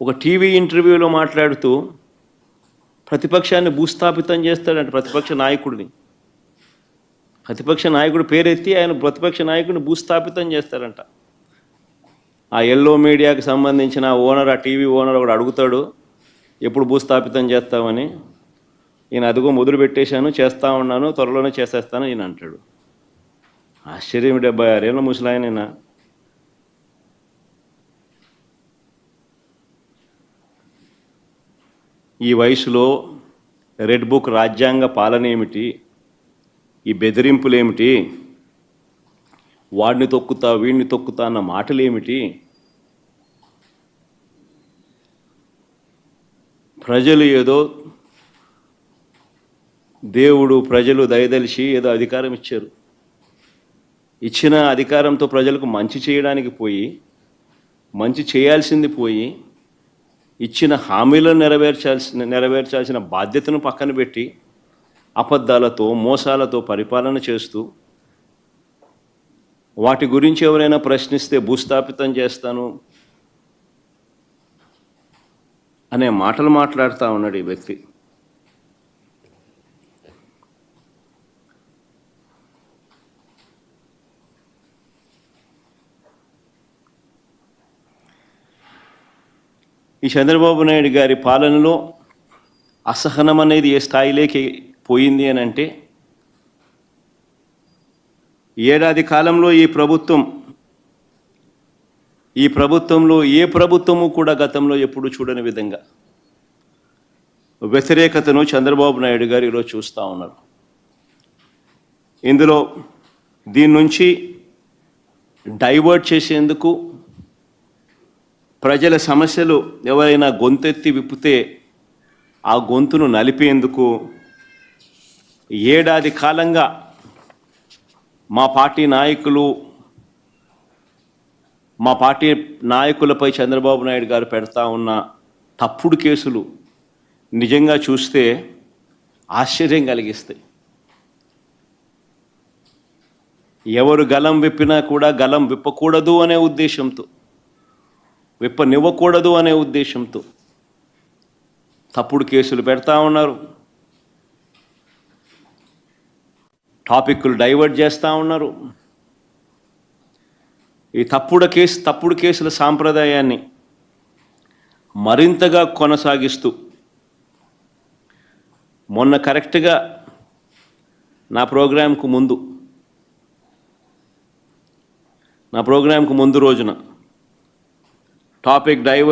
ఒక టీవీ ఇంటర్వ్యూలో మాట్లాడుతూ ప్రతిపక్షాన్ని భూస్థాపితం చేస్తాడంట. ప్రతిపక్ష నాయకుడు పేరెత్తి ఆయన ప్రతిపక్ష నాయకుడిని భూస్థాపితం చేస్తారంట. ఆ ఎల్లో మీడియాకి సంబంధించిన ఓనర్, ఆ టీవీ ఓనర్ ఒకడు అడుగుతాడు, ఎప్పుడు భూస్థాపితం చేస్తామని. ఈయన అదిగో మొదలు పెట్టేశాను, చేస్తూ ఉన్నాను, త్వరలోనే చేసేస్తాను ఈయన అంటాడు. ఆశ్చర్యం, 76 ఏళ్ళ ముసలాయనైనా ఈ వయసులో రెడ్ బుక్ రాజ్యాంగ పాలన ఏమిటి, ఈ బెదిరింపులేమిటి, వాడిని తొక్కుతా వీడిని తొక్కుతా అన్న మాటలేమిటి? ప్రజలు ఏదో దేవుడు ప్రజలు దయదలిచి ఏదో అధికారం ఇచ్చారు. ఇచ్చిన అధికారంతో ప్రజలకు మంచి చేయడానికి పోయి, మంచి చేయాల్సింది పోయి, ఇచ్చిన హామీలను నెరవేర్చాల్సిన బాధ్యతను పక్కన పెట్టి అబద్ధాలతో మోసాలతో పరిపాలన చేస్తూ, వాటి గురించి ఎవరైనా ప్రశ్నిస్తే భూస్థాపితం చేస్తాను అనే మాటలు మాట్లాడుతూ ఉన్నాడు ఈ వ్యక్తి. ఈ చంద్రబాబు నాయుడు గారి పాలనలో అసహనం అనేది ఏ స్థాయిలోకి పోయింది అని అంటే, ఏడాది కాలంలో ఈ ప్రభుత్వంలో ఏ ప్రభుత్వము కూడా గతంలో ఎప్పుడు చూడని విధంగా వ్యతిరేకతను చంద్రబాబు నాయుడు గారు ఈరోజు చూస్తూ ఉన్నారు. ఇందులో దీని నుంచి డైవర్ట్ చేసేందుకు, ప్రజల సమస్యలు ఎవరైనా గొంతెత్తి విప్పితే ఆ గొంతును నలిపేందుకు ఏడాది కాలంగా మా పార్టీ నాయకులపై చంద్రబాబు నాయుడు గారు పెడతా ఉన్న తప్పుడు కేసులు నిజంగా చూస్తే ఆశ్చర్యం కలిగిస్తాయి. ఎవరు గలం విప్పినా కూడా గలం విప్పకూడదు అనే ఉద్దేశంతో, విప్పనివ్వకూడదు అనే ఉద్దేశంతో తప్పుడు కేసులు పెడతా ఉన్నారు, టాపిక్లు డైవర్ట్ చేస్తూ ఉన్నారు. ఈ తప్పుడు కేసుల సాంప్రదాయాన్ని మరింతగా కొనసాగిస్తూ మొన్న కరెక్ట్గా నా ప్రోగ్రాంకు ముందు రోజున టాపిక్ డైవర్ట్